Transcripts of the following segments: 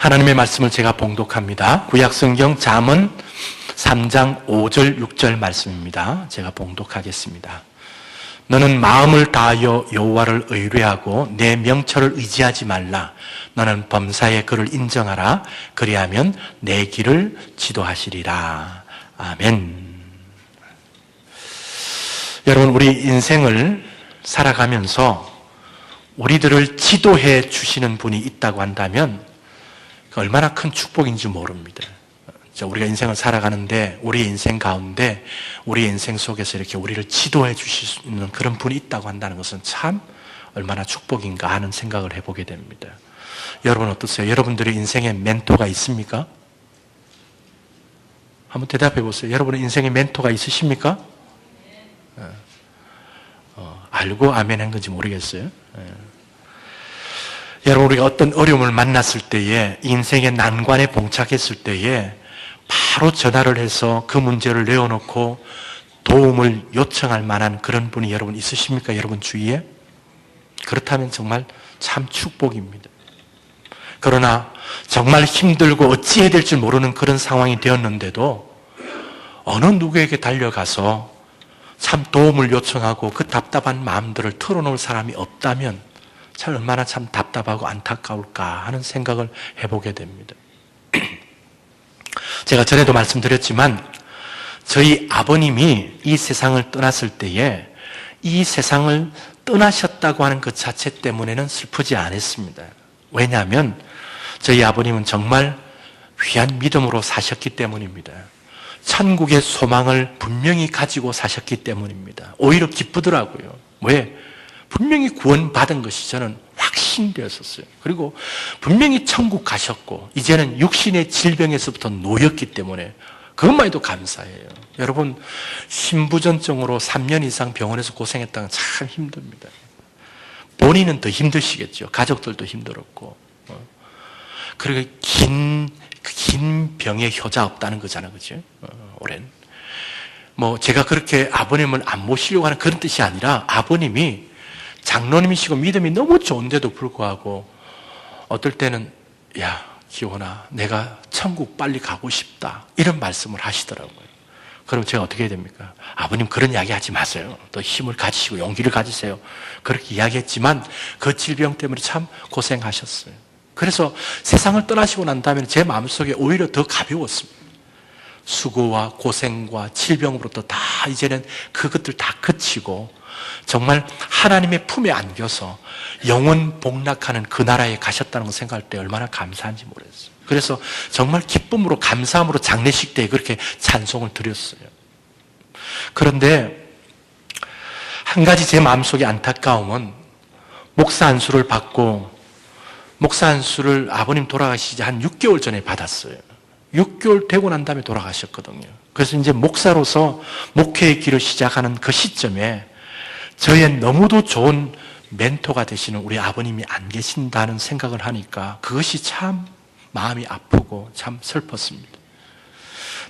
하나님의 말씀을 제가 봉독합니다. 구약성경 잠언 3장 5절 6절 말씀입니다. 제가 봉독하겠습니다. 너는 마음을 다하여 여호와를 의뢰하고 내 명철을 의지하지 말라. 너는 범사의 그를 인정하라. 그리하면 내 길을 지도하시리라. 아멘. 여러분, 우리 인생을 살아가면서 우리들을 지도해 주시는 분이 있다고 한다면 얼마나 큰 축복인지 모릅니다. 우리가 인생을 살아가는데 우리의 인생 가운데 우리의 인생 속에서 이렇게 우리를 지도해 주실 수 있는 그런 분이 있다고 한다는 것은 참 얼마나 축복인가 하는 생각을 해보게 됩니다. 여러분 어떠세요? 여러분들의 인생에 멘토가 있습니까? 한번 대답해 보세요. 여러분의 인생에 멘토가 있으십니까? 알고 아멘 한 건지 모르겠어요. 여러분, 우리가 어떤 어려움을 만났을 때에, 인생의 난관에 봉착했을 때에 바로 전화를 해서 그 문제를 내어놓고 도움을 요청할 만한 그런 분이 여러분 있으십니까? 여러분 주위에? 그렇다면 정말 참 축복입니다. 그러나 정말 힘들고 어찌해야 될지 모르는 그런 상황이 되었는데도 어느 누구에게 달려가서 참 도움을 요청하고 그 답답한 마음들을 털어놓을 사람이 없다면 참 얼마나 참 답답하고 안타까울까 하는 생각을 해보게 됩니다. 제가 전에도 말씀드렸지만 저희 아버님이 이 세상을 떠났을 때에 이 세상을 떠나셨다고 하는 그 자체 때문에는 슬프지 않았습니다. 왜냐하면 저희 아버님은 정말 귀한 믿음으로 사셨기 때문입니다. 천국의 소망을 분명히 가지고 사셨기 때문입니다. 오히려 기쁘더라고요. 왜? 분명히 구원받은 것이 저는 확신되었었어요. 그리고 분명히 천국 가셨고 이제는 육신의 질병에서부터 놓였기 때문에 그것만 해도 감사해요. 여러분, 신부전증으로 3년 이상 병원에서 고생했다는 건 참 힘듭니다. 본인은 더 힘드시겠죠. 가족들도 힘들었고. 그리고 긴 병에 효자 없다는 거잖아요. 그죠? 오랜. 제가 그렇게 아버님을 안 모시려고 하는 그런 뜻이 아니라 아버님이 장로님이시고 믿음이 너무 좋은데도 불구하고 어떨 때는 야, 기원아, 내가 천국 빨리 가고 싶다. 이런 말씀을 하시더라고요. 그럼 제가 어떻게 해야 됩니까? 아버님 그런 이야기 하지 마세요. 또 힘을 가지시고 용기를 가지세요. 그렇게 이야기했지만 그 질병 때문에 참 고생하셨어요. 그래서 세상을 떠나시고 난 다음에 제 마음속에 오히려 더 가벼웠습니다. 수고와 고생과 질병으로부터 다 이제는 그것들 다 그치고 정말 하나님의 품에 안겨서 영원 복락하는 그 나라에 가셨다는 걸 생각할 때 얼마나 감사한지 모르겠어요. 그래서 정말 기쁨으로 감사함으로 장례식 때 그렇게 찬송을 드렸어요. 그런데 한 가지 제 마음속에 안타까움은 목사 안수를 받고 목사 안수를 아버님 돌아가시지 한 6개월 전에 받았어요. 6개월 되고 난 다음에 돌아가셨거든요. 그래서 이제 목사로서 목회의 길을 시작하는 그 시점에 저의 너무도 좋은 멘토가 되시는 우리 아버님이 안 계신다는 생각을 하니까 그것이 참 마음이 아프고 참 슬펐습니다.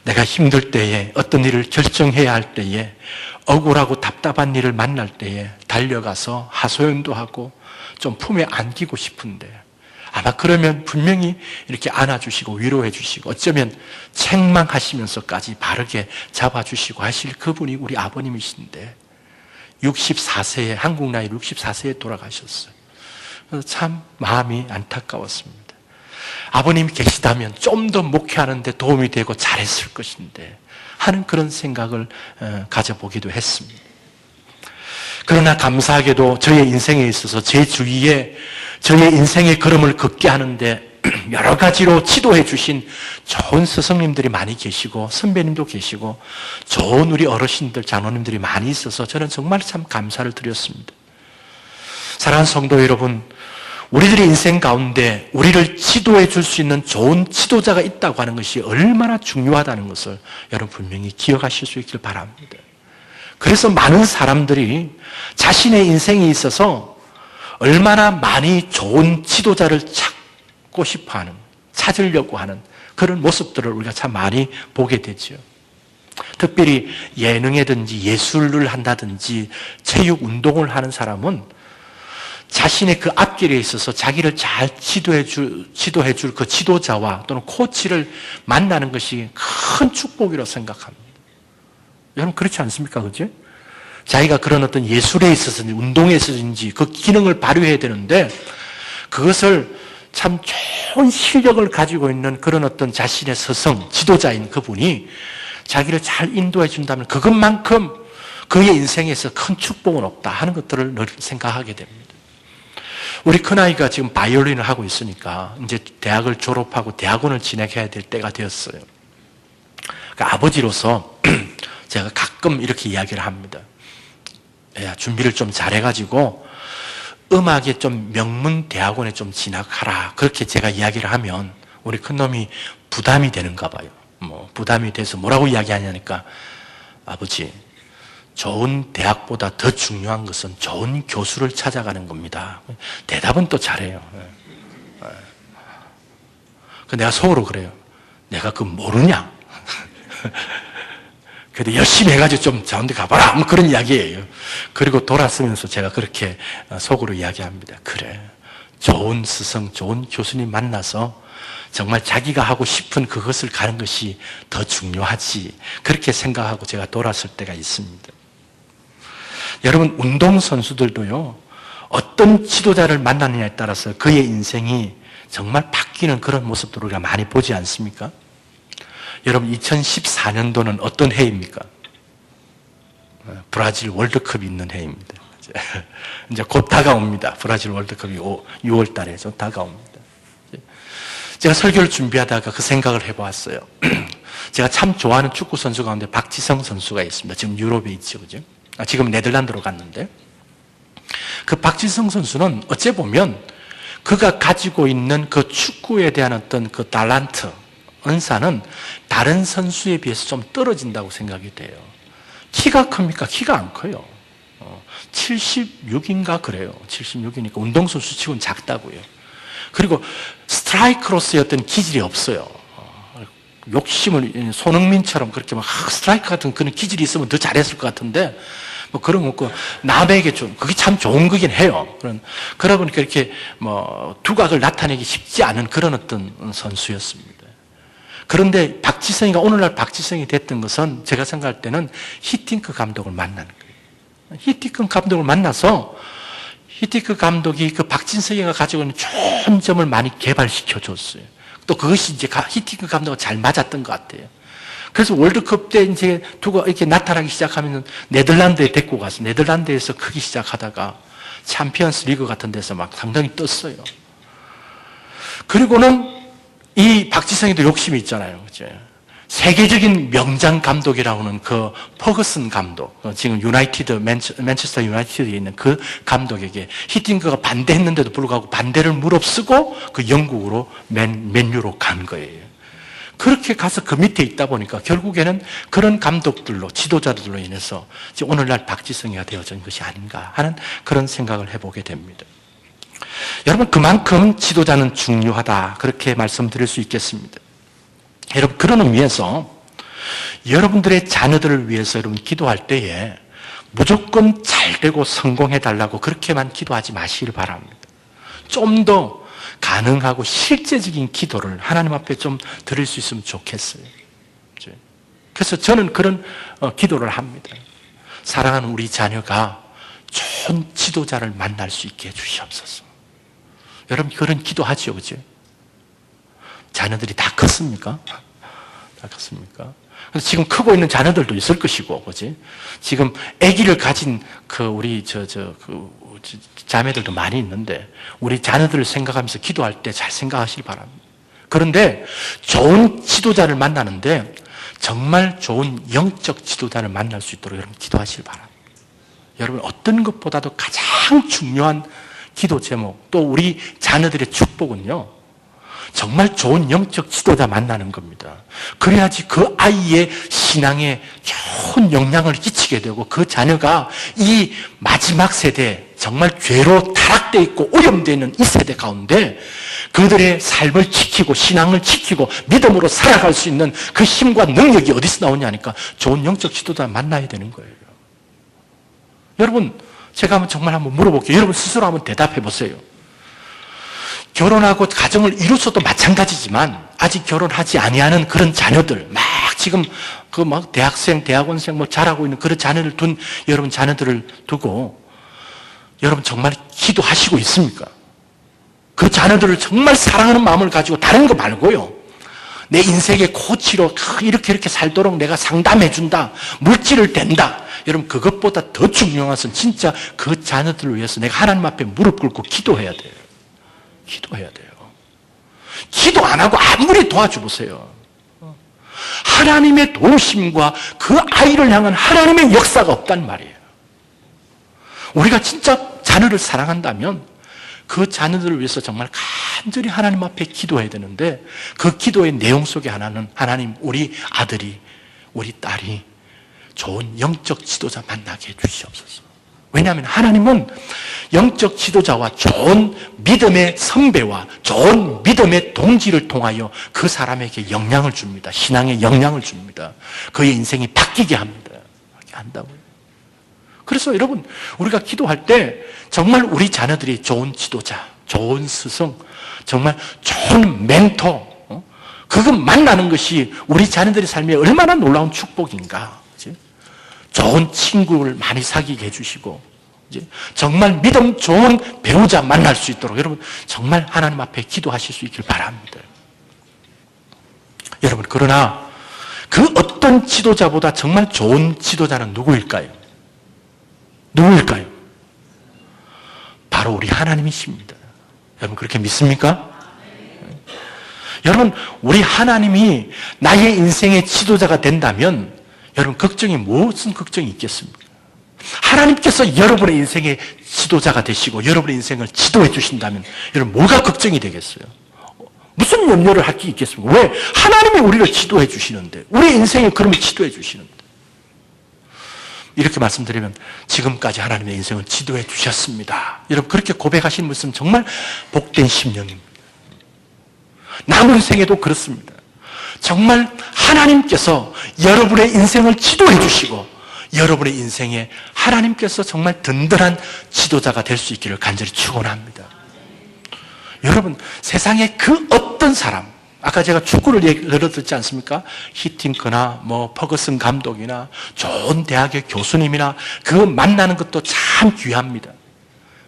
내가 힘들 때에 어떤 일을 결정해야 할 때에 억울하고 답답한 일을 만날 때에 달려가서 하소연도 하고 좀 품에 안기고 싶은데 아마 그러면 분명히 이렇게 안아주시고 위로해 주시고 어쩌면 책망하시면서까지 바르게 잡아주시고 하실 그분이 우리 아버님이신데 64세에 한국 나이로 64세에 돌아가셨어요. 그래서 참 마음이 안타까웠습니다. 아버님이 계시다면 좀 더 목회하는 데 도움이 되고 잘했을 것인데 하는 그런 생각을 가져보기도 했습니다. 그러나 감사하게도 저의 인생에 있어서 제 주위에 저의 인생의 걸음을 걷게 하는데 여러 가지로 지도해 주신 좋은 스승님들이 많이 계시고 선배님도 계시고 좋은 우리 어르신들, 장로님들이 많이 있어서 저는 정말 참 감사를 드렸습니다. 사랑하는 성도 여러분, 우리들의 인생 가운데 우리를 지도해 줄 수 있는 좋은 지도자가 있다고 하는 것이 얼마나 중요하다는 것을 여러분 분명히 기억하실 수 있길 바랍니다. 그래서 많은 사람들이 자신의 인생에 있어서 얼마나 많이 좋은 지도자를 찾고 싶어하는, 찾으려고 하는 그런 모습들을 우리가 참 많이 보게 되죠. 특별히 예능이든지 예술을 한다든지 체육 운동을 하는 사람은 자신의 그 앞길에 있어서 자기를 잘 지도해 줄 그 지도자와 또는 코치를 만나는 것이 큰 축복이라고 생각합니다. 여러분 그렇지 않습니까? 그죠? 자기가 그런 어떤 예술에 있어서든지 운동에 있어서든지 그 기능을 발휘해야 되는데 그것을 참 좋은 실력을 가지고 있는 그런 어떤 자신의 스승, 지도자인 그분이 자기를 잘 인도해 준다면 그것만큼 그의 인생에서 큰 축복은 없다 하는 것들을 늘 생각하게 됩니다. 우리 큰아이가 지금 바이올린을 하고 있으니까 이제 대학을 졸업하고 대학원을 진학해야 될 때가 되었어요. 그러니까 아버지로서 제가 가끔 이렇게 이야기를 합니다. 야, 준비를 좀 잘해가지고 음악에 좀 명문 대학원에 좀 진학하라. 그렇게 제가 이야기를 하면 우리 큰놈이 부담이 되는가 봐요. 부담이 돼서 뭐라고 이야기하냐니까 아버지, 좋은 대학보다 더 중요한 것은 좋은 교수를 찾아가는 겁니다. 대답은 또 잘해요. 내가 속으로 그래요. 내가 그거 모르냐? 그래도 열심히 해가지고 좀 좋은 데 가봐라. 뭐 그런 이야기예요. 그리고 돌아서면서 제가 그렇게 속으로 이야기합니다. 그래. 좋은 스승, 좋은 교수님 만나서 정말 자기가 하고 싶은 그것을 가는 것이 더 중요하지. 그렇게 생각하고 제가 돌아설 때가 있습니다. 여러분, 운동선수들도요, 어떤 지도자를 만나느냐에 따라서 그의 인생이 정말 바뀌는 그런 모습들을 우리가 많이 보지 않습니까? 여러분, 2014년도는 어떤 해입니까? 브라질 월드컵이 있는 해입니다. 이제 곧 다가옵니다. 브라질 월드컵이 6월 달에 좀 다가옵니다. 제가 설교를 준비하다가 그 생각을 해보았어요. 제가 참 좋아하는 축구 선수 가운데 박지성 선수가 있습니다. 지금 유럽에 있죠, 그죠? 지금 네덜란드로 갔는데, 그 박지성 선수는 어째 보면 그가 가지고 있는 그 축구에 대한 어떤 그 달란트, 은사는 다른 선수에 비해서 좀 떨어진다고 생각이 돼요. 키가 큽니까? 키가 안 커요. 76인가 그래요. 76이니까 운동선수 치고는 작다고요. 그리고 스트라이크로서의 어떤 기질이 없어요. 욕심을, 손흥민처럼 그렇게 막 스트라이크 같은 그런 기질이 있으면 더 잘했을 것 같은데, 뭐 그런 거 없고, 남에게 좀, 그게 참 좋은 거긴 해요. 그러다 보니까 이렇게 뭐 두각을 나타내기 쉽지 않은 그런 어떤 선수였습니다. 그런데 박지성이가 오늘날 박지성이 됐던 것은 제가 생각할 때는 히팅크 감독을 만난 거예요. 히팅크 감독을 만나서 히팅크 감독이 그 박지성이가 가지고 있는 좋은 점을 많이 개발시켜 줬어요. 또 그것이 이제 히팅크 감독과 잘 맞았던 것 같아요. 그래서 월드컵 때 이제 두가 이렇게 나타나기 시작하면 네덜란드에 데리고 가서 네덜란드에서 크기 시작하다가 챔피언스 리그 같은 데서 막 상당히 떴어요. 그리고는 이 박지성이도 욕심이 있잖아요. 그죠? 세계적인 명장 감독이라고 하는 그 퍼거슨 감독, 지금 맨체스터 유나이티드에 있는 그 감독에게 히팅크가 반대했는데도 불구하고 반대를 무릅쓰고 그 영국으로 맨유로 간 거예요. 그렇게 가서 그 밑에 있다 보니까 결국에는 그런 감독들로, 지도자들로 인해서 오늘날 박지성이가 되어진 것이 아닌가 하는 그런 생각을 해보게 됩니다. 여러분, 그만큼 지도자는 중요하다, 그렇게 말씀드릴 수 있겠습니다. 여러분, 그런 의미에서 여러분들의 자녀들을 위해서 여러분 기도할 때에 무조건 잘 되고 성공해 달라고 그렇게만 기도하지 마시길 바랍니다. 좀 더 가능하고 실제적인 기도를 하나님 앞에 좀 드릴 수 있으면 좋겠어요. 그래서 저는 그런 기도를 합니다. 사랑하는 우리 자녀가 좋은 지도자를 만날 수 있게 해주시옵소서. 여러분, 그런 기도하죠, 그죠? 자녀들이 다 컸습니까? 다 컸습니까? 그래서 지금 크고 있는 자녀들도 있을 것이고, 그지? 지금 아기를 가진 우리 자매들도 많이 있는데, 우리 자녀들을 생각하면서 기도할 때 잘 생각하시기 바랍니다. 그런데 좋은 지도자를 만나는데, 정말 좋은 영적 지도자를 만날 수 있도록 여러분 기도하시기 바랍니다. 여러분, 어떤 것보다도 가장 중요한 기도 제목, 또 우리 자녀들의 축복은요, 정말 좋은 영적 지도자 만나는 겁니다. 그래야지 그 아이의 신앙에 좋은 영향을 끼치게 되고 그 자녀가 이 마지막 세대, 정말 죄로 타락되어 있고 오염되어 있는 이 세대 가운데 그들의 삶을 지키고 신앙을 지키고 믿음으로 살아갈 수 있는 그 힘과 능력이 어디서 나오냐 하니까 좋은 영적 지도자 만나야 되는 거예요. 여러분, 제가 정말 한번 물어볼게요. 여러분 스스로 한번 대답해 보세요. 결혼하고 가정을 이루어도 마찬가지지만 아직 결혼하지 아니하는 그런 자녀들, 막 지금 대학생, 대학원생 자라고 있는 그런 자녀를 둔 여러분 자녀들을 두고 여러분 정말 기도하시고 있습니까? 그 자녀들을 정말 사랑하는 마음을 가지고 다른 거 말고요. 내 인생의 코치로 이렇게 살도록 내가 상담해준다. 물질을 댄다. 여러분 그것보다 더 중요한 것은 진짜 그 자녀들을 위해서 내가 하나님 앞에 무릎 꿇고 기도해야 돼요. 기도해야 돼요. 기도 안 하고 아무리 도와줘보세요. 하나님의 도우심과 그 아이를 향한 하나님의 역사가 없단 말이에요. 우리가 진짜 자녀를 사랑한다면 그 자녀들을 위해서 정말 간절히 하나님 앞에 기도해야 되는데 그 기도의 내용 속에 하나는 하나님 우리 아들이 우리 딸이 좋은 영적 지도자 만나게 해주시옵소서. 왜냐하면 하나님은 영적 지도자와 좋은 믿음의 선배와 좋은 믿음의 동지를 통하여 그 사람에게 영향을 줍니다. 신앙의 영향을 줍니다. 그의 인생이 바뀌게 합니다. 바뀌게 한다고요. 그래서 여러분 우리가 기도할 때 정말 우리 자녀들이 좋은 지도자, 좋은 스승, 정말 좋은 멘토 그거 만나는 것이 우리 자녀들의 삶에 얼마나 놀라운 축복인가. 좋은 친구를 많이 사귀게 해주시고 정말 믿음 좋은 배우자 만날 수 있도록 여러분 정말 하나님 앞에 기도하실 수 있길 바랍니다. 여러분 그러나 그 어떤 지도자보다 정말 좋은 지도자는 누구일까요? 누구일까요? 바로 우리 하나님이십니다. 여러분 그렇게 믿습니까? 여러분 우리 하나님이 나의 인생의 지도자가 된다면 여러분 걱정이 무슨 걱정이 있겠습니까? 하나님께서 여러분의 인생의 지도자가 되시고 여러분의 인생을 지도해 주신다면 여러분 뭐가 걱정이 되겠어요? 무슨 염려를 할 게 있겠습니까? 왜? 하나님이 우리를 지도해 주시는데 우리 인생에 그러면 지도해 주시는데 이렇게 말씀드리면 지금까지 하나님의 인생을 지도해 주셨습니다. 여러분 그렇게 고백하시는 분은 정말 복된 심령입니다. 남은 생에도 그렇습니다. 정말 하나님께서 여러분의 인생을 지도해 주시고 여러분의 인생에 하나님께서 정말 든든한 지도자가 될 수 있기를 간절히 축원합니다. 여러분 세상에 그 어떤 사람 아까 제가 축구를 예를 들었지 않습니까? 히팅크나 퍼거슨 감독이나 좋은 대학의 교수님이나 그거 만나는 것도 참 귀합니다.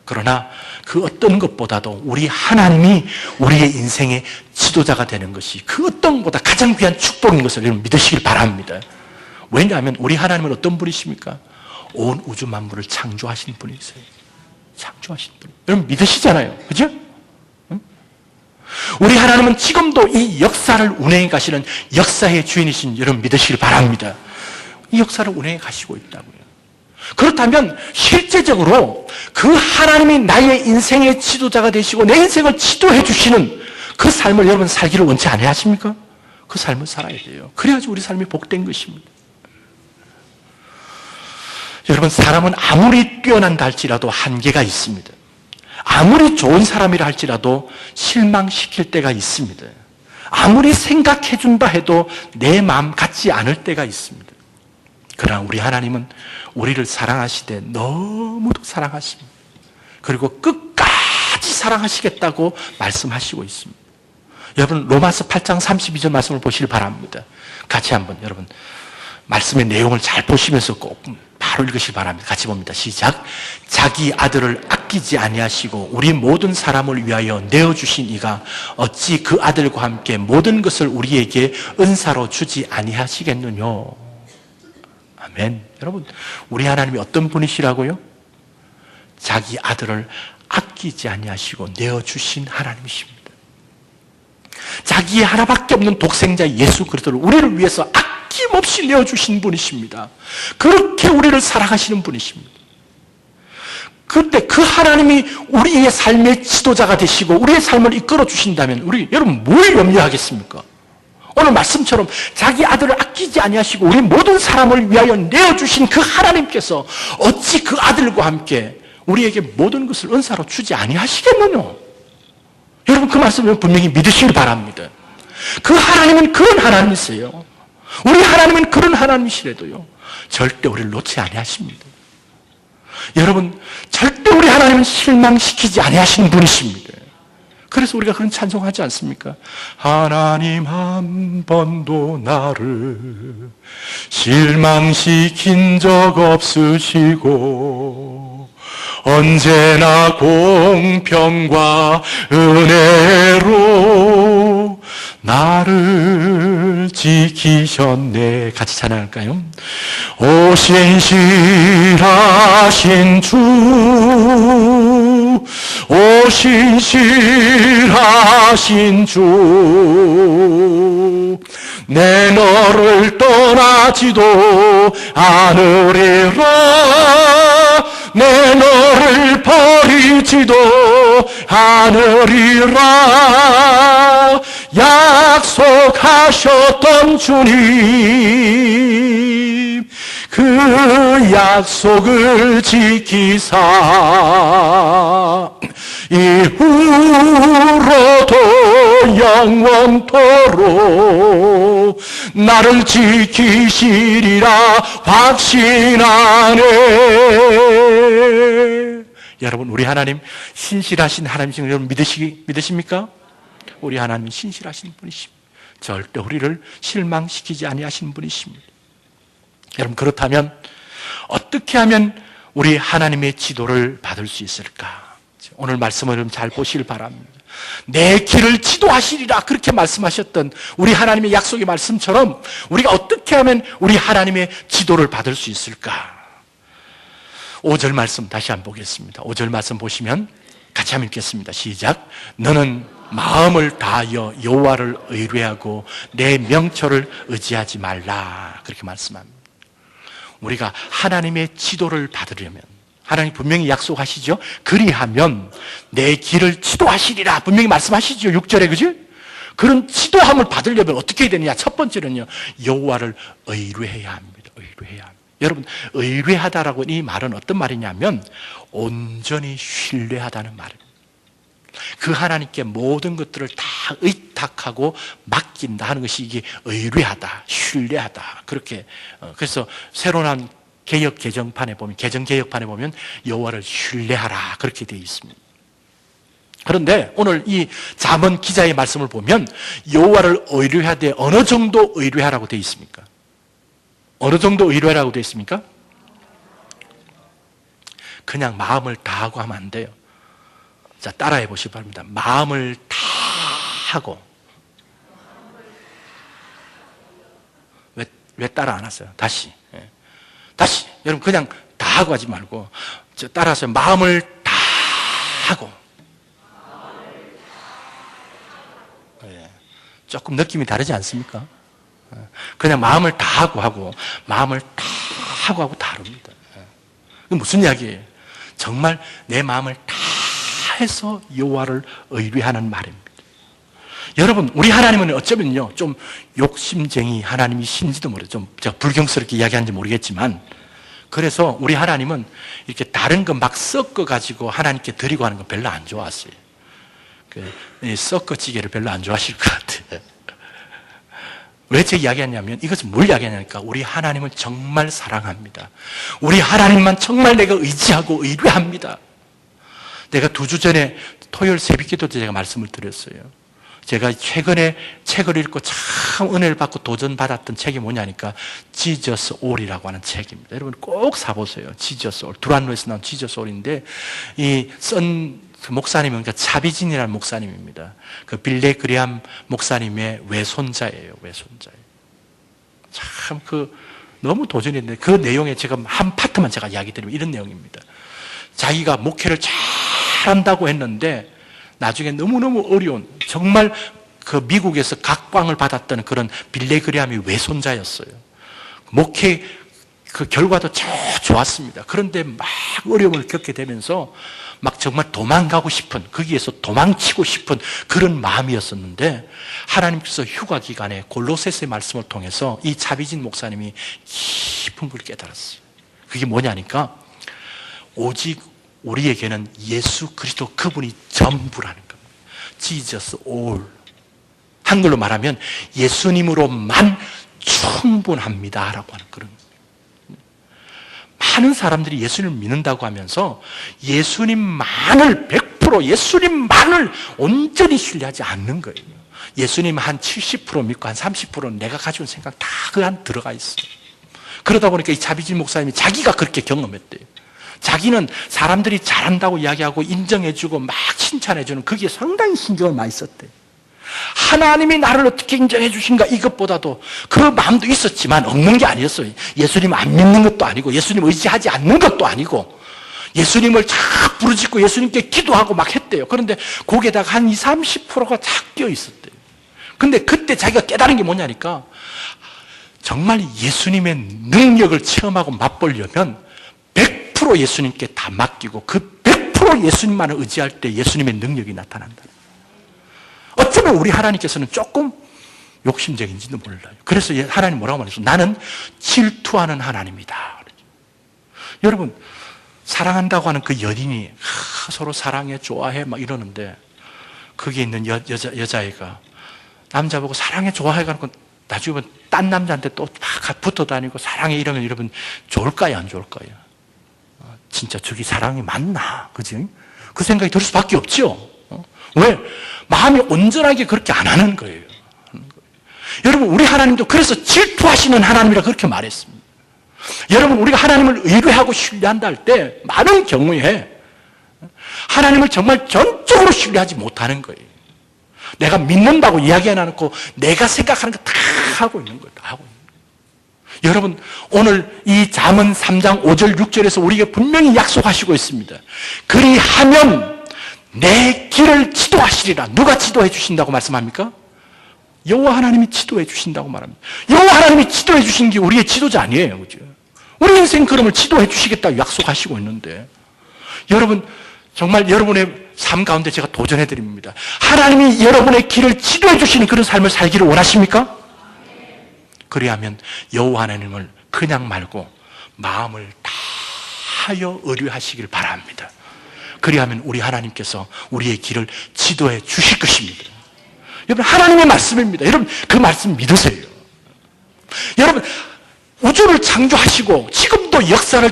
그러나 그 어떤 것보다도 우리 하나님이 우리의 인생의 지도자가 되는 것이 그 어떤 것보다 가장 귀한 축복인 것을 여러분 믿으시길 바랍니다. 왜냐하면 우리 하나님은 어떤 분이십니까? 온 우주 만물을 창조하신 분이세요. 창조하신 분. 여러분 믿으시잖아요. 그죠? 우리 하나님은 지금도 이 역사를 운행해 가시는 역사의 주인이신 여러분 믿으시길 바랍니다. 이 역사를 운행해 가시고 있다고요. 그렇다면 실제적으로 그 하나님이 나의 인생의 지도자가 되시고 내 인생을 지도해 주시는 그 삶을 여러분 살기를 원치 아니하십니까? 그 삶을 살아야 돼요. 그래야지 우리 삶이 복된 것입니다. 여러분 사람은 아무리 뛰어난다 할지라도 한계가 있습니다. 아무리 좋은 사람이라 할지라도 실망시킬 때가 있습니다. 아무리 생각해 준다 해도 내 마음 같지 않을 때가 있습니다. 그러나 우리 하나님은 우리를 사랑하시되 너무도 사랑하십니다. 그리고 끝까지 사랑하시겠다고 말씀하시고 있습니다. 여러분 로마서 8장 32절 말씀을 보시길 바랍니다. 같이 한번 여러분 말씀의 내용을 잘 보시면서 꼭 바로 읽으시기 바랍니다. 같이 봅니다. 시작. 자기 아들을 아끼지 아니하시고 우리 모든 사람을 위하여 내어주신 이가 어찌 그 아들과 함께 모든 것을 우리에게 은사로 주지 아니하시겠느뇨. 아멘. 여러분 우리 하나님이 어떤 분이시라고요? 자기 아들을 아끼지 아니하시고 내어주신 하나님이십니다. 자기의 하나밖에 없는 독생자 예수 그리스도를 우리를 위해서 아낌없이 내어주신 분이십니다. 그렇게 우리를 사랑하시는 분이십니다. 그때 그 하나님이 우리의 삶의 지도자가 되시고 우리의 삶을 이끌어 주신다면 우리 여러분 뭘 염려하겠습니까? 오늘 말씀처럼 자기 아들을 아끼지 아니하시고 우리 모든 사람을 위하여 내어주신 그 하나님께서 어찌 그 아들과 함께 우리에게 모든 것을 은사로 주지 아니하시겠느냐? 여러분 그 말씀을 분명히 믿으시길 바랍니다. 그 하나님은 그런 하나님이세요. 우리 하나님은 그런 하나님이시라도요 절대 우리를 놓지 아니하십니다. 여러분, 절대 우리 하나님은 실망시키지 아니하시는 분이십니다. 그래서 우리가 그런 찬송하지 않습니까? 하나님 한 번도 나를 실망시킨 적 없으시고 언제나 공평과 은혜로 나를 지키셨네. 같이 찬양할까요? 오 신실하신 주, 오 신실하신 주, 내 너를 떠나지도 않으리라, 내 너를 버리지도 않으리라. 약속하셨던 주님, 그 약속을 지키사 이후로도 영원토록 나를 지키시리라 확신하네. 여러분, 우리 하나님 신실하신 하나님이신 여러분 믿으십니까? 우리 하나님은 신실하신 분이십니다. 절대 우리를 실망시키지 아니하신 분이십니다. 여러분, 그렇다면 어떻게 하면 우리 하나님의 지도를 받을 수 있을까? 오늘 말씀을 좀 잘 보시길 바랍니다. 내 길을 지도하시리라 그렇게 말씀하셨던 우리 하나님의 약속의 말씀처럼 우리가 어떻게 하면 우리 하나님의 지도를 받을 수 있을까? 5절 말씀 다시 한번 보겠습니다. 5절 말씀 보시면 같이 한번 읽겠습니다. 시작. 너는 마음을 다하여 여호와를 의뢰하고 내 명철을 의지하지 말라. 그렇게 말씀합니다. 우리가 하나님의 지도를 받으려면 하나님 분명히 약속하시죠. 그리하면 내 길을 지도하시리라 분명히 말씀하시죠. 6절에 그죠? 그런 지도함을 받으려면 어떻게 해야 되느냐? 첫 번째는요, 여호와를 의뢰해야 합니다. 의뢰해야 합니다. 여러분, 의뢰하다라고 이 말은 어떤 말이냐면 온전히 신뢰하다는 말입니다. 그 하나님께 모든 것들을 다 의탁하고 맡긴다 하는 것이 이게 의뢰하다, 신뢰하다. 그렇게 그래서 새로 난 개역 개정판에 보면, 개정 개혁판에 보면 여호와를 신뢰하라 그렇게 되어 있습니다. 그런데 오늘 이 잠언 기자의 말씀을 보면 여호와를 의뢰하되 어느 정도 의뢰하라고 되어 있습니까? 어느 정도 의뢰하라고 되어 있습니까? 그냥 마음을 다하고 하면 안 돼요. 자, 따라해 보시기 바랍니다. 마음을 다하고. 왜 따라 안 하세요? 다시. 다시. 여러분, 그냥 다하고 하지 말고 따라서 마음을 다하고. 조금 느낌이 다르지 않습니까? 그냥 마음을 다하고 하고 마음을 다하고 하고 다릅니다. 이게 무슨 이야기예요? 정말 내 마음을 다해서 여호와를 의뢰하는 말입니다. 여러분, 우리 하나님은 어쩌면요 좀 욕심쟁이 하나님이신지도 모르죠. 좀 제가 불경스럽게 이야기하는지 모르겠지만, 그래서 우리 하나님은 이렇게 다른 거 막 섞어가지고 하나님께 드리고 하는 거 별로 안 좋아하세요. 섞어찌개를 별로 안 좋아하실 것 같아요. 왜 제 이야기하냐면, 이것은 뭘 이야기하냐니까 우리 하나님을 정말 사랑합니다. 우리 하나님만 정말 내가 의지하고 의뢰합니다. 내가 2주 전에 토요일 새벽기도 때 제가 말씀을 드렸어요. 제가 최근에 책을 읽고 참 은혜를 받고 도전받았던 책이 뭐냐니까 지저스 올이라고 하는 책입니다. 여러분 꼭 사보세요. 지저스 올. 두란노에서 나온 지저스 올인데, 이 목사님은 그러니까 차비진이라는 목사님입니다. 그 빌레 그리함 목사님의 외손자예요. 외손자예요. 참 너무 도전했는데 그 내용에 제가 한 파트만 제가 이야기 드리면 이런 내용입니다. 자기가 목회를 잘한다고 했는데 나중에 너무너무 어려운, 정말 그 미국에서 각광을 받았던 그런 빌레 그리함이 외손자였어요. 목회 그 결과도 좋았습니다. 그런데 막 어려움을 겪게 되면서 막 정말 도망가고 싶은, 거기에서 도망치고 싶은 그런 마음이었었는데, 하나님께서 휴가 기간에 골로새서의 말씀을 통해서 이 차비진 목사님이 깊은 걸 깨달았어요. 그게 뭐냐니까 오직 우리에게는 예수 그리스도 그분이 전부라는 겁니다. Jesus all. 한글로 말하면 예수님으로만 충분합니다라고 하는 그런, 많은 사람들이 예수님을 믿는다고 하면서 예수님만을 100% 예수님만을 온전히 신뢰하지 않는 거예요. 예수님 한 70% 믿고 한 30%는 내가 가지고 있는 생각 다 그 안 들어가 있어요. 그러다 보니까 이 자비진 목사님이 자기가 그렇게 경험했대요. 자기는 사람들이 잘한다고 이야기하고 인정해주고 막 칭찬해주는 거기에 상당히 신경을 많이 썼대요. 하나님이 나를 어떻게 인정해 주신가 이것보다도 그 마음도 있었지만 없는 게 아니었어요. 예수님 안 믿는 것도 아니고 예수님 의지하지 않는 것도 아니고 예수님을 착 부르짖고 예수님께 기도하고 막 했대요. 그런데 거기에다가 한 20, 30%가 착 끼어 있었대요. 근데 그때 자기가 깨달은 게 뭐냐니까 정말 예수님의 능력을 체험하고 맛보려면 100% 예수님께 다 맡기고 그 100% 예수님만을 의지할 때 예수님의 능력이 나타난다. 어쩌면 우리 하나님께서는 조금 욕심적인지도 몰라요. 그래서 하나님 뭐라고 말했어요? 나는 질투하는 하나님이다. 여러분, 사랑한다고 하는 그 연인이 서로 사랑해, 좋아해 막 이러는데 거기에 있는 여자애가 남자보고 사랑해, 좋아해 가는 건 나중에 딴 남자한테 또 막 붙어 다니고 사랑해 이러면 여러분 좋을까요? 안 좋을까요? 진짜 저기 사랑이 맞나? 그지? 그 생각이 들 수밖에 없죠. 왜? 마음이 온전하게 그렇게 안 하는 거예요. 여러분, 우리 하나님도 그래서 질투하시는 하나님이라 그렇게 말했습니다. 여러분, 우리가 하나님을 의뢰하고 신뢰한다 할 때 많은 경우에 하나님을 정말 전적으로 신뢰하지 못하는 거예요. 내가 믿는다고 이야기해놓고 내가 생각하는 거 다 하고 있는 거예요. 다 하고 있는 거예요. 여러분, 오늘 이 잠언 3장 5절 6절에서 우리에게 분명히 약속하시고 있습니다. 그리하면 내 길을 지도하시리라. 누가 지도해 주신다고 말씀합니까? 여호와 하나님이 지도해 주신다고 말합니다. 여호와 하나님이 지도해 주신 게 우리의 지도자 아니에요. 그죠? 우리 인생 걸음을 지도해 주시겠다고 약속하시고 있는데 여러분, 정말 여러분의 삶 가운데 제가 도전해 드립니다. 하나님이 여러분의 길을 지도해 주시는 그런 삶을 살기를 원하십니까? 그리하면 여호와 하나님을 그냥 말고 마음을 다하여 의뢰하시길 바랍니다. 그리하면 우리 하나님께서 우리의 길을 지도해 주실 것입니다. 여러분, 하나님의 말씀입니다. 여러분, 그 말씀 믿으세요. 여러분, 우주를 창조하시고 지금도 역사를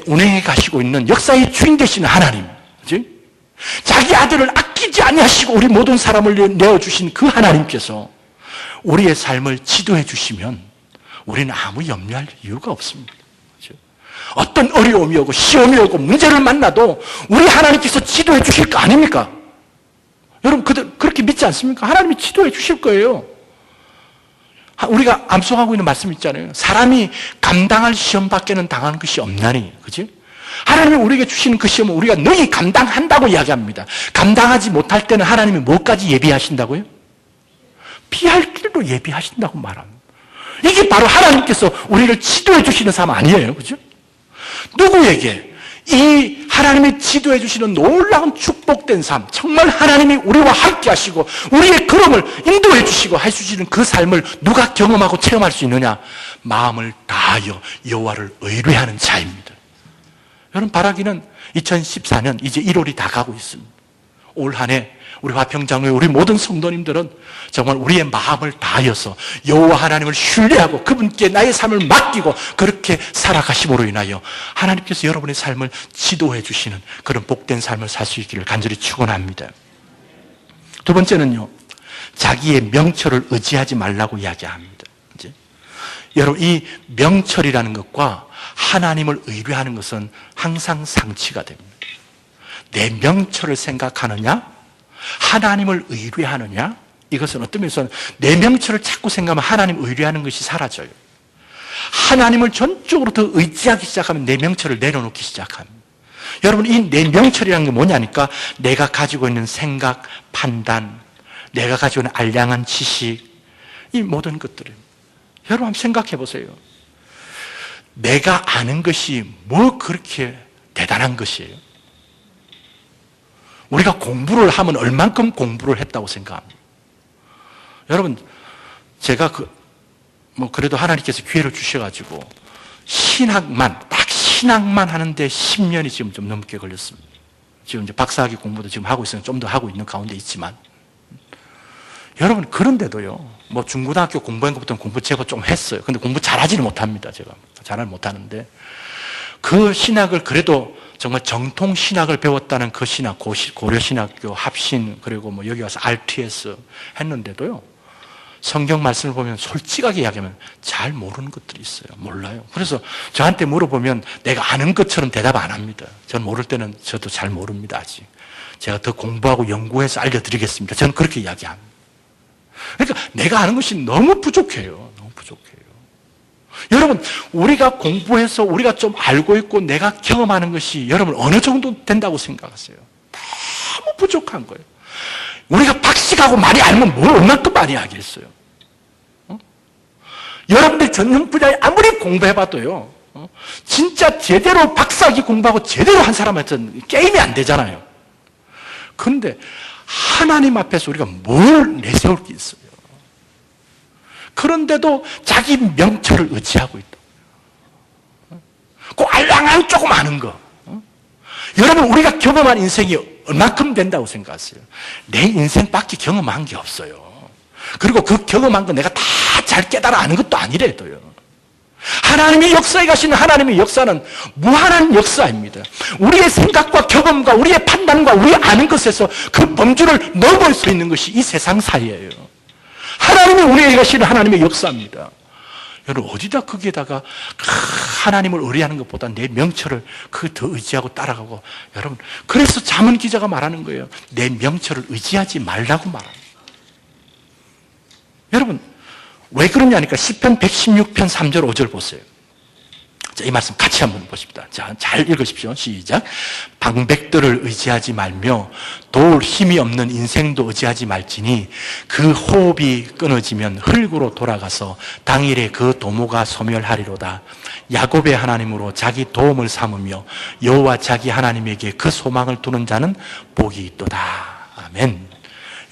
운행해 가시고 있는 역사의 주인 되시는 하나님, 그치? 자기 아들을 아끼지 아니하시고 우리 모든 사람을 내어주신 그 하나님께서 우리의 삶을 지도해 주시면 우리는 아무 염려할 이유가 없습니다. 어떤 어려움이 오고 시험이 오고 문제를 만나도 우리 하나님께서 지도해 주실 거 아닙니까? 여러분, 그렇게 믿지 않습니까? 하나님이 지도해 주실 거예요. 우리가 암송하고 있는 말씀 있잖아요. 사람이 감당할 시험 밖에는 당하는 것이 없나니, 그치? 하나님이 우리에게 주시는 그 시험은 우리가 너희 감당한다고 이야기합니다. 감당하지 못할 때는 하나님이 뭐까지 예비하신다고요? 피할 길도 예비하신다고 말합니다. 이게 바로 하나님께서 우리를 지도해 주시는 삶 아니에요, 그죠? 누구에게 이 하나님이 지도해 주시는 놀라운 축복된 삶, 정말 하나님이 우리와 함께 하시고 우리의 걸음을 인도해 주시고 해주시는 그 삶을 누가 경험하고 체험할 수 있느냐? 마음을 다하여 여호와를 의뢰하는 자입니다. 여러분, 바라기는 2014년 이제 1월이 다 가고 있습니다. 올 한 해 우리 화평장로회 우리 모든 성도님들은 정말 우리의 마음을 다하여서 여호와 하나님을 신뢰하고 그분께 나의 삶을 맡기고 그렇게 살아가심으로 인하여 하나님께서 여러분의 삶을 지도해 주시는 그런 복된 삶을 살 수 있기를 간절히 축원합니다. 두 번째는요, 자기의 명철을 의지하지 말라고 이야기합니다. 이제 여러분, 이 명철이라는 것과 하나님을 의뢰하는 것은 항상 상치가 됩니다. 내 명철을 생각하느냐, 하나님을 의뢰하느냐, 이것은 어떤 면에서는 내 명철을 자꾸 생각하면 하나님 의뢰하는 것이 사라져요. 하나님을 전적으로 더 의지하기 시작하면 내 명철을 내려놓기 시작합니다. 여러분, 이 내 명철이라는 게 뭐냐니까 내가 가지고 있는 생각, 판단, 내가 가지고 있는 알량한 지식, 이 모든 것들입니다. 여러분, 한번 생각해 보세요. 내가 아는 것이 뭐 그렇게 대단한 것이에요? 우리가 공부를 하면 얼만큼 공부를 했다고 생각합니다. 여러분, 제가 그래도 하나님께서 기회를 주셔가지고 딱 신학만 하는데 10년이 지금 좀 넘게 걸렸습니다. 지금 이제 박사학위 공부도 지금 하고 있으면 좀 더 하고 있는 가운데 있지만, 여러분, 그런데도요, 중고등학교 공부한 것부터는 공부 제가 좀 했어요. 근데 공부 잘하지는 못합니다, 제가. 잘은 못하는데. 그 신학을 그래도 정말 정통 신학을 배웠다는 그 신학, 고려신학교, 합신, 그리고 뭐 여기 와서 RTS 했는데도요, 성경 말씀을 보면 솔직하게 이야기하면 잘 모르는 것들이 있어요. 몰라요. 그래서 저한테 물어보면 내가 아는 것처럼 대답 안 합니다. 전 모를 때는 저도 잘 모릅니다, 아직. 제가 더 공부하고 연구해서 알려드리겠습니다. 저는 그렇게 이야기합니다. 그러니까 내가 아는 것이 너무 부족해요. 너무 부족해요. 여러분, 우리가 공부해서 우리가 좀 알고 있고 내가 경험하는 것이 여러분 어느 정도 된다고 생각하세요? 너무 부족한 거예요. 우리가 박식하고 많이 알면 뭘 얼마큼 많이 하겠어요? 여러분들 전문 분야에 아무리 공부해봐도요, 진짜 제대로 박사학위 공부하고 제대로 한 사람한테는 게임이 안 되잖아요. 그런데 하나님 앞에서 우리가 뭘 내세울 게 있어요? 그런데도 자기 명철을 의지하고 있다. 그 알랑알 조금 아는 거. 여러분, 우리가 경험한 인생이 얼마큼 된다고 생각하세요? 내 인생밖에 경험한 게 없어요. 그리고 그 경험한 거 내가 다 잘 깨달아 아는 것도 아니래도요. 하나님의 역사에 가시는 하나님의 역사는 무한한 역사입니다. 우리의 생각과 경험과 우리의 판단과 우리 아는 것에서 그 범주를 넘을 수 있는 것이 이 세상 사이에요. 하나님이 우리에게 가시는 하나님의 역사입니다. 여러분, 어디다 거기에다가 하나님을 의뢰하는 것보다 내 명철을 더 의지하고 따라가고, 여러분, 그래서 잠언 기자가 말하는 거예요. 내 명철을 의지하지 말라고 말합니다. 여러분, 왜 그러냐니까 시편 116편 3절 5절 보세요. 자, 이 말씀 같이 한번 보십시다. 자, 잘 읽으십시오. 시작. 방백들을 의지하지 말며 도울 힘이 없는 인생도 의지하지 말지니 그 호흡이 끊어지면 흙으로 돌아가서 당일에 그 도모가 소멸하리로다. 야곱의 하나님으로 자기 도움을 삼으며 여호와 자기 하나님에게 그 소망을 두는 자는 복이 있도다. 아멘.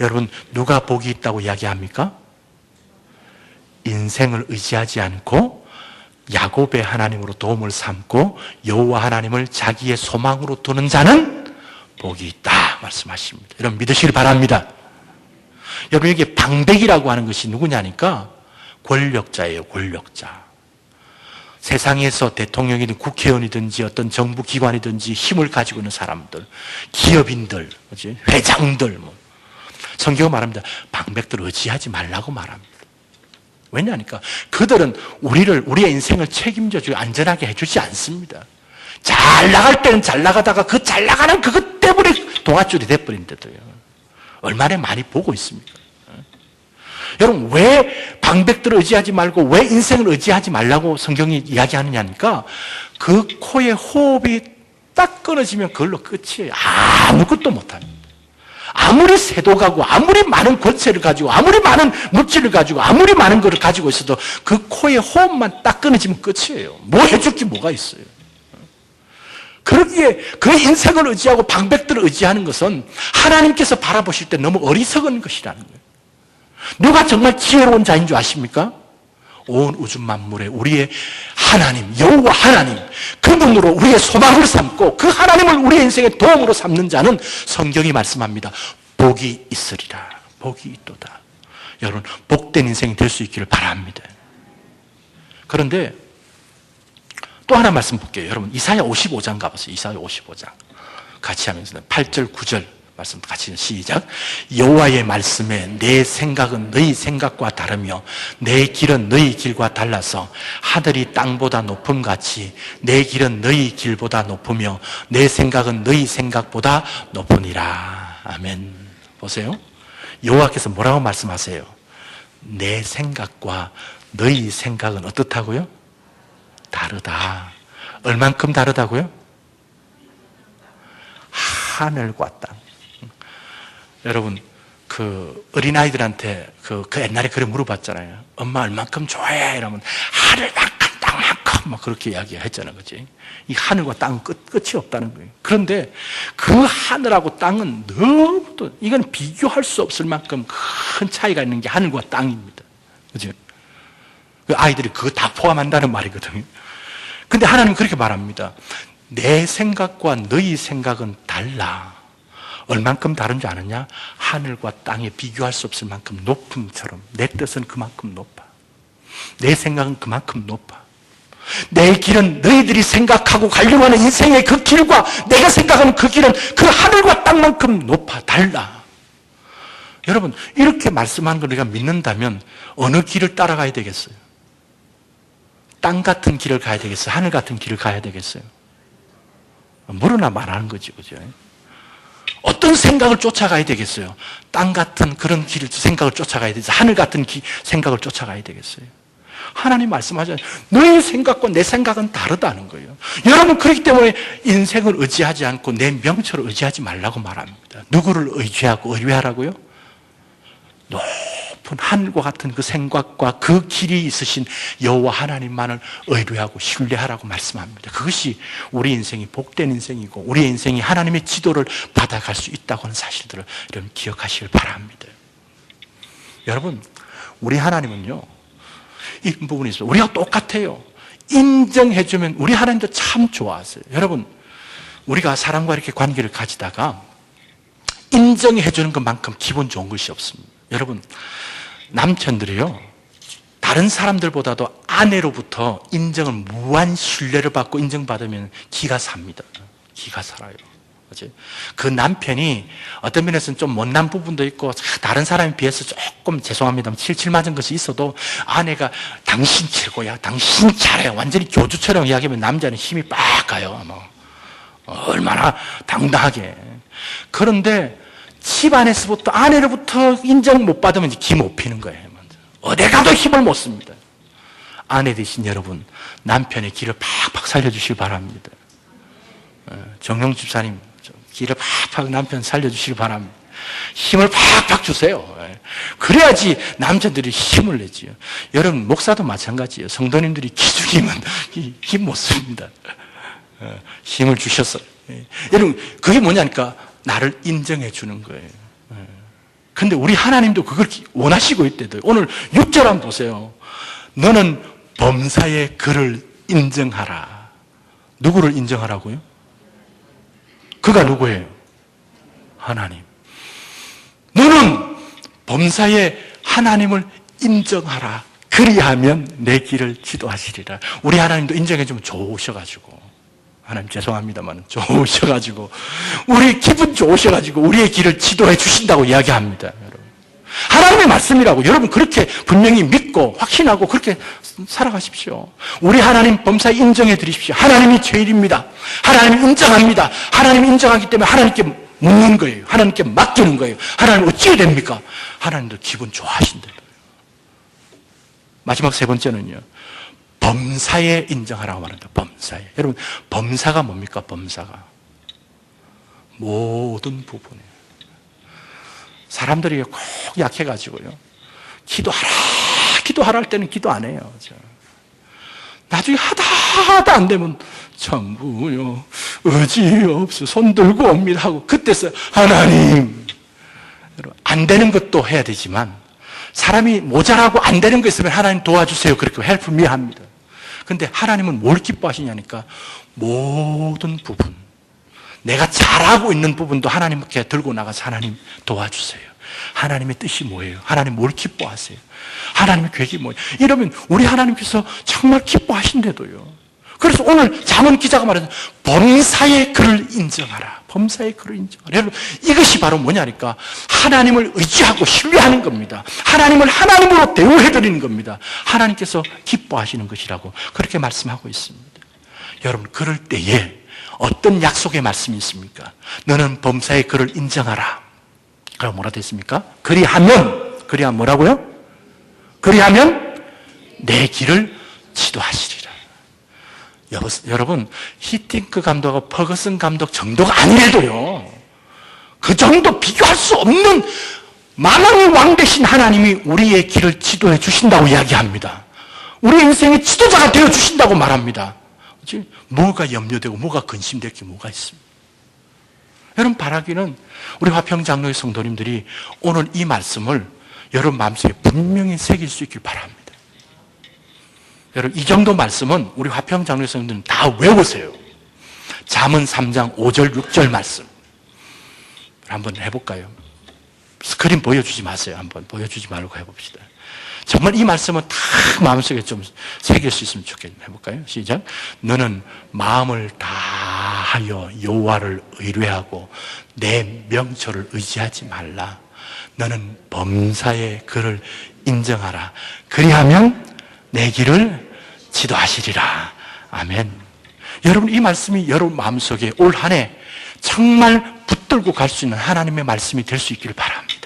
여러분, 누가 복이 있다고 이야기합니까? 인생을 의지하지 않고 야곱의 하나님으로 도움을 삼고 여호와 하나님을 자기의 소망으로 두는 자는 복이 있다 말씀하십니다. 여러분, 믿으시길 바랍니다. 여러분, 여기 방백이라고 하는 것이 누구냐니까 권력자예요. 권력자. 세상에서 대통령이든 국회의원이든지 어떤 정부기관이든지 힘을 가지고 있는 사람들, 기업인들, 회장들, 성경은 말합니다. 방백들 의지하지 말라고 말합니다. 왜냐하니까 그들은 우리의 인생을 책임져주고 안전하게 해주지 않습니다. 잘 나갈 때는 잘 나가다가 그 잘 나가는 그것 때문에 동아줄이 돼버린데도요. 얼마나 많이 보고 있습니까? 여러분, 왜 방백들을 의지하지 말고 왜 인생을 의지하지 말라고 성경이 이야기하느냐니까 그 코의 호흡이 딱 끊어지면 그걸로 끝이에요. 아무것도 못합니다. 아무리 세도 가고 아무리 많은 권세를 가지고 아무리 많은 물질을 가지고 아무리 많은 것을 가지고 있어도 그 코의 호흡만 딱 끊어지면 끝이에요. 뭐 해줄 게 뭐가 있어요. 그러기에 그 인생을 의지하고 방백들을 의지하는 것은 하나님께서 바라보실 때 너무 어리석은 것이라는 거예요. 누가 정말 지혜로운 자인 줄 아십니까? 온 우주 만물에 우리의 하나님, 여호와 하나님, 그분으로 우리의 소망을 삼고 그 하나님을 우리의 인생의 도움으로 삼는 자는 성경이 말씀합니다. 복이 있으리라. 복이 있도다. 여러분, 복된 인생이 될 수 있기를 바랍니다. 그런데 또 하나 말씀 볼게요. 여러분, 이사야 55장 가보세요. 이사야 55장 같이 하면서 8절 9절 말씀 같이 시작. 여호와의 말씀에 내 생각은 너희 생각과 다르며 내 길은 너희 길과 달라서 하늘이 땅보다 높음같이 내 길은 너희 길보다 높으며 내 생각은 너희 생각보다 높으니라. 아멘. 보세요. 여호와께서 뭐라고 말씀하세요? 내 생각과 너희 생각은 어떻다고요? 다르다. 얼만큼 다르다고요? 하늘과 땅. 여러분, 그 어린아이들한테 그 옛날에 그래 물어봤잖아요. 엄마 얼만큼 좋아해? 이러면 하늘만큼 땅만큼 막 그렇게 이야기했잖아요. 그치? 이 하늘과 땅은 끝이 없다는 거예요. 그런데 그 하늘하고 땅은 너무 이건 비교할 수 없을 만큼 큰 차이가 있는 게 하늘과 땅입니다. 그죠? 그 아이들이 그거 다 포함한다는 말이거든요. 근데 하나님은 그렇게 말합니다. 내 생각과 너희 생각은 달라. 얼만큼 다른 줄 아느냐? 하늘과 땅에 비교할 수 없을 만큼 높음처럼 내 뜻은 그만큼 높아. 내 생각은 그만큼 높아. 내 길은 너희들이 생각하고 가려고 하는 인생의 그 길과 내가 생각하는 그 길은 그 하늘과 땅만큼 높아 달라. 여러분, 이렇게 말씀하는 걸 우리가 믿는다면 어느 길을 따라가야 되겠어요? 땅 같은 길을 가야 되겠어요? 하늘 같은 길을 가야 되겠어요? 물으나 말하는 거지, 그죠? 어떤 생각을 쫓아가야 되겠어요? 땅 같은 그런 생각을 쫓아가야 되겠어요? 하늘 같은 생각을 쫓아가야 되겠어요? 하나님 말씀하잖아요. 너의 생각과 내 생각은 다르다는 거예요. 여러분, 그렇기 때문에 인생을 의지하지 않고 내 명철을 의지하지 말라고 말합니다. 누구를 의뢰하라고요? 높은 하늘과 같은 그 생각과 그 길이 있으신 여호와 하나님만을 의뢰하고 신뢰하라고 말씀합니다. 그것이 우리 인생이 복된 인생이고 우리 인생이 하나님의 지도를 받아갈 수 있다고 하는 사실들을 여러분 기억하시길 바랍니다. 여러분, 우리 하나님은요, 이 부분이 있어요. 우리가 똑같아요. 인정해주면 우리 하나님도 참 좋아하세요. 여러분, 우리가 사람과 이렇게 관계를 가지다가 인정해주는 것만큼 기분 좋은 것이 없습니다. 여러분, 남편들이요, 다른 사람들보다도 아내로부터 인정을, 무한 신뢰를 받고 인정받으면 기가 삽니다. 기가 살아요. 그렇지? 그 남편이 어떤 면에서는 좀 못난 부분도 있고 다른 사람에 비해서 조금 죄송합니다만 칠칠 맞은 것이 있어도 아내가 당신 최고야, 당신 잘해, 완전히 교주처럼 이야기하면 남자는 힘이 빡 가요. 얼마나 당당하게. 그런데 집 안에서부터 아내로부터 인정 못 받으면 기 못 피는 거예요. 어디 가도 힘을 못 씁니다. 아내 되신 여러분, 남편의 길을 팍팍 살려주시기 바랍니다. 정영 집사님, 길을 팍팍 남편 살려주시기 바랍니다. 힘을 팍팍 주세요. 그래야지 남자들이 힘을 내지요. 여러분, 목사도 마찬가지예요. 성도님들이 기죽이면 힘 못 씁니다. 힘을 주셨어요. 여러분, 그게 뭐냐니까 나를 인정해 주는 거예요. 근데 우리 하나님도 그걸 원하시고 있대요. 오늘 6절 한번 보세요. 너는 범사의 그를 인정하라. 누구를 인정하라고요? 그가 누구예요? 하나님. 너는 범사의 하나님을 인정하라. 그리하면 내 길을 지도하시리라. 우리 하나님도 인정해주면 좋으셔가지고, 하나님 죄송합니다만 좋으셔가지고, 우리 기분 좋으셔가지고 우리의 길을 지도해 주신다고 이야기합니다. 여러분, 하나님의 말씀이라고 여러분 그렇게 분명히 믿고 확신하고 그렇게 살아가십시오. 우리 하나님 범사에 인정해 드리십시오. 하나님이 제일입니다. 하나님 인정합니다. 하나님 인정하기 때문에 하나님께 묻는 거예요. 하나님께 맡기는 거예요. 하나님 어찌 됩니까? 하나님도 기분 좋아하신대요. 마지막 세 번째는요, 범사에 인정하라고 말합니다. 범사에. 여러분, 범사가 뭡니까? 범사가 모든 부분에 사람들이 꼭 약해가지고요, 기도하라 할 때는 기도 안 해요. 나중에 하다 안 되면 전부요 의지 없어 손 들고 옵니다 하고 그때서 하나님, 안 되는 것도 해야 되지만 사람이 모자라고 안 되는 거 있으면 하나님 도와주세요 그렇게 help me 합니다. 근데 하나님은 뭘 기뻐하시냐니까 모든 부분, 내가 잘하고 있는 부분도 하나님께 들고 나가서 하나님 도와주세요. 하나님의 뜻이 뭐예요? 하나님 뭘 기뻐하세요? 하나님의 계획이 뭐예요? 이러면 우리 하나님께서 정말 기뻐하신대도요. 그래서 오늘 잠언 기자가 말하는 범사의 그를 인정하라. 범사의 그를 인정하라. 여러분, 이것이 바로 뭐냐니까 하나님을 의지하고 신뢰하는 겁니다. 하나님을 하나님으로 대우해드리는 겁니다. 하나님께서 기뻐하시는 것이라고 그렇게 말씀하고 있습니다. 여러분, 그럴 때에 어떤 약속의 말씀이 있습니까? 너는 범사의 그를 인정하라. 그럼 뭐라 됐습니까? 그리하면 뭐라고요? 그리하면 내 길을 지도하시리라. 여러분, 히팅크 감독하고 퍼거슨 감독 정도가 아니래도요, 그 정도 비교할 수 없는 만왕의 왕 되신 하나님이 우리의 길을 지도해 주신다고 이야기합니다. 우리 인생의 지도자가 되어 주신다고 말합니다. 뭐가 염려되고 뭐가 근심될 게 뭐가 있습니까? 여러분, 바라기는 우리 화평장로의 성도님들이 오늘 이 말씀을 여러분 마음속에 분명히 새길 수 있길 바랍니다. 여러분, 이 정도 말씀은 우리 화평장로의 성도님들은 다 외우세요. 잠언 3장 5절 6절 말씀 한번 해볼까요? 스크린 보여주지 마세요. 한번 보여주지 말고 해봅시다. 정말 이 말씀은 다 마음속에 좀 새길 수 있으면 좋겠네요. 해볼까요? 시작. 너는 마음을 다하여 여호와를 의뢰하고 내 명철을 의지하지 말라. 너는 범사에 그를 인정하라. 그리하면 내 길을 지도하시리라. 아멘. 여러분, 이 말씀이 여러분 마음속에 올 한 해 정말 붙들고 갈 수 있는 하나님의 말씀이 될 수 있기를 바랍니다.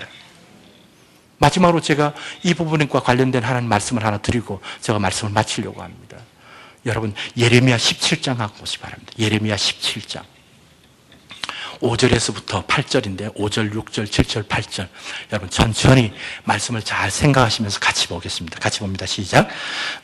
마지막으로 제가 이 부분과 관련된 하나님 말씀을 하나 드리고 제가 말씀을 마치려고 합니다. 여러분, 예레미야 17장 갖고 보시기 바랍니다. 예레미야 17장 5절에서부터 8절인데 5절, 6절, 7절, 8절 여러분 천천히 말씀을 잘 생각하시면서 같이 보겠습니다. 같이 봅니다. 시작.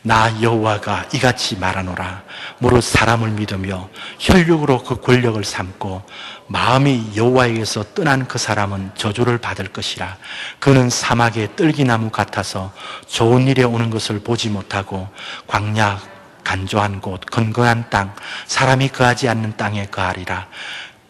나 여호와가 이같이 말하노라. 무릇 사람을 믿으며 혈육으로 그 권력을 삼고 마음이 여호와에게서 떠난 그 사람은 저주를 받을 것이라. 그는 사막의 뜰기나무 같아서 좋은 일에 오는 것을 보지 못하고 광야 간조한 곳 건건한 땅 사람이 거하지 않는 땅에 거하리라.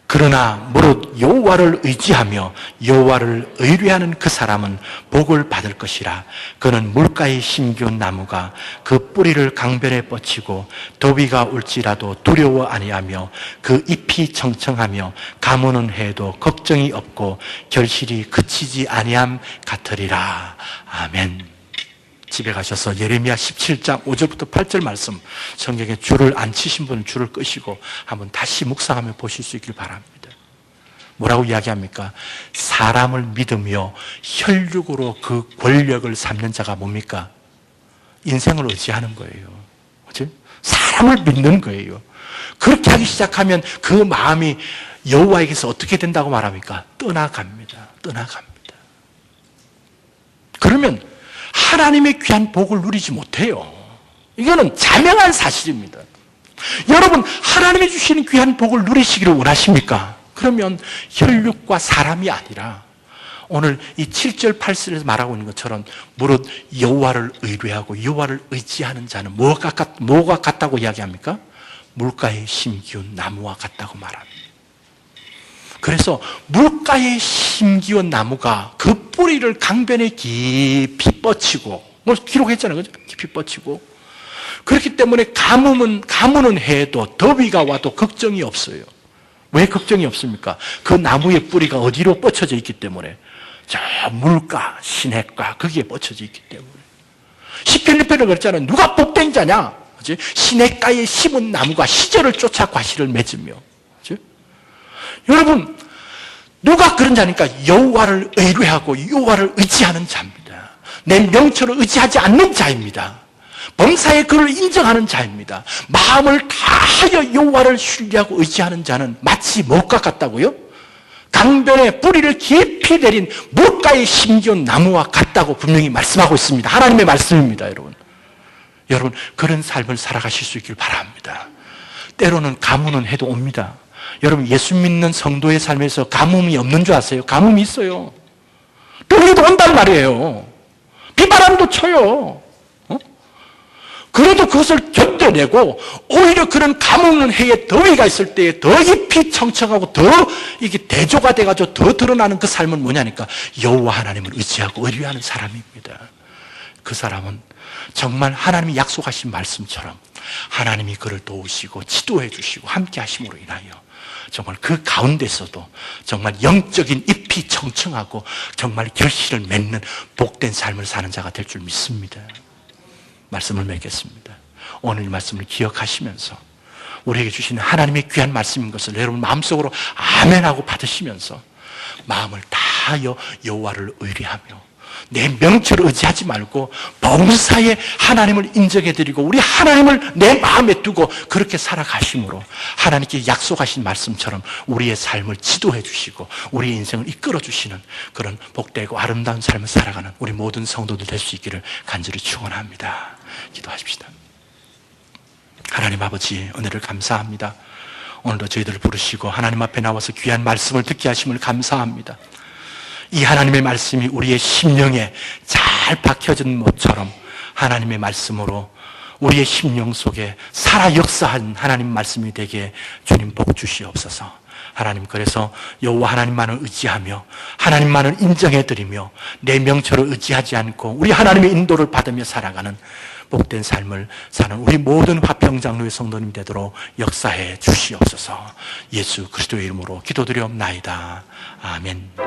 그러나 무릇 여호와를 의지하며 여호와를 의뢰하는 그 사람은 복을 받을 것이라. 그는 물가에 심기운 나무가 그 뿌리를 강변에 뻗치고 더위가 올지라도 두려워 아니하며 그 잎이 청청하며 가무는 해도 걱정이 없고 결실이 그치지 아니함 같으리라. 아멘. 집에 가셔서 예레미야 17장 5절부터 8절 말씀 성경에 줄을 안 치신 분은 줄을 끄시고 한번 다시 묵상하며 보실 수 있길 바랍니다. 뭐라고 이야기합니까? 사람을 믿으며 혈육으로 그 권력을 삼는 자가 뭡니까? 인생을 의지하는 거예요. 그렇지? 사람을 믿는 거예요. 그렇게 하기 시작하면 그 마음이 여호와에게서 어떻게 된다고 말합니까? 떠나갑니다. 떠나갑니다. 그러면 하나님의 귀한 복을 누리지 못해요. 이거는 자명한 사실입니다. 여러분, 하나님이 주시는 귀한 복을 누리시기를 원하십니까? 그러면 혈육과 사람이 아니라 오늘 이 7절 8절에서 말하고 있는 것처럼 무릇 여호와를 의뢰하고 여호와를 의지하는 자는 뭐가 같다고 이야기합니까? 물가에 심기운 나무와 같다고 말합니다. 그래서 물가에 심기운 나무가 그 뿌리를 강변에 깊이 뻗치고, 뭐 기록했잖아요. 그죠? 깊이 뻗치고. 그렇기 때문에 가뭄은 해도 더위가 와도 걱정이 없어요. 왜 걱정이 없습니까? 그 나무의 뿌리가 어디로 뻗쳐져 있기 때문에. 저 물가, 시냇가 거기에 뻗쳐져 있기 때문에. 시편 1편을 그랬잖아요. 누가 복된 자냐? 그치? 시냇가에 심은 나무가 시절을 쫓아 과실을 맺으며. 그치? 여러분, 누가 그런 자니까? 여호와를 의뢰하고 여호와를 의지하는 자입니다. 내 명철을 의지하지 않는 자입니다. 범사에 그를 인정하는 자입니다. 마음을 다하여 여호와를 신뢰하고 의지하는 자는 마치 무엇과 같다고요? 강변에 뿌리를 깊이 내린 물가에 심기운 나무와 같다고 분명히 말씀하고 있습니다. 하나님의 말씀입니다, 여러분. 여러분, 그런 삶을 살아가실 수 있길 바랍니다. 때로는 가뭄은 해도 옵니다. 여러분, 예수 믿는 성도의 삶에서 가뭄이 없는 줄 아세요? 가뭄이 있어요. 더위도 온단 말이에요. 비바람도 쳐요. 그래도 그것을 견뎌내고 오히려 그런 가뭄 없는 해에 더위가 있을 때에 더 깊이 청청하고 더 이게 대조가 돼가지고 더 드러나는 그 삶은 뭐냐니까 여호와 하나님을 의지하고 의뢰하는 사람입니다. 그 사람은 정말 하나님이 약속하신 말씀처럼 하나님이 그를 도우시고 지도해 주시고 함께 하심으로 인하여 정말 그 가운데서도 정말 영적인 잎이 청청하고 정말 결실을 맺는 복된 삶을 사는 자가 될 줄 믿습니다. 말씀을 맺겠습니다. 오늘 이 말씀을 기억하시면서 우리에게 주시는 하나님의 귀한 말씀인 것을 여러분 마음속으로 아멘하고 받으시면서 마음을 다하여 여호와를 의뢰하며 내 명철을 의지하지 말고 범사에 하나님을 인정해드리고 우리 하나님을 내 마음에 두고 그렇게 살아가심으로 하나님께 약속하신 말씀처럼 우리의 삶을 지도해 주시고 우리의 인생을 이끌어 주시는 그런 복되고 아름다운 삶을 살아가는 우리 모든 성도들 될 수 있기를 간절히 축원합니다. 기도하십시다. 하나님 아버지, 은혜를 감사합니다. 오늘도 저희들을 부르시고 하나님 앞에 나와서 귀한 말씀을 듣게 하심을 감사합니다. 이 하나님의 말씀이 우리의 심령에 잘 박혀진 못처럼 하나님의 말씀으로 우리의 심령 속에 살아 역사한 하나님 말씀이 되게 주님 복 주시옵소서. 하나님, 그래서 여호와 하나님만을 의지하며 하나님만을 인정해드리며 내 명철을 의지하지 않고 우리 하나님의 인도를 받으며 살아가는 복된 삶을 사는 우리 모든 화평장로의 성도님 되도록 역사해 주시옵소서. 예수 그리스도의 이름으로 기도드리옵나이다. 아멘.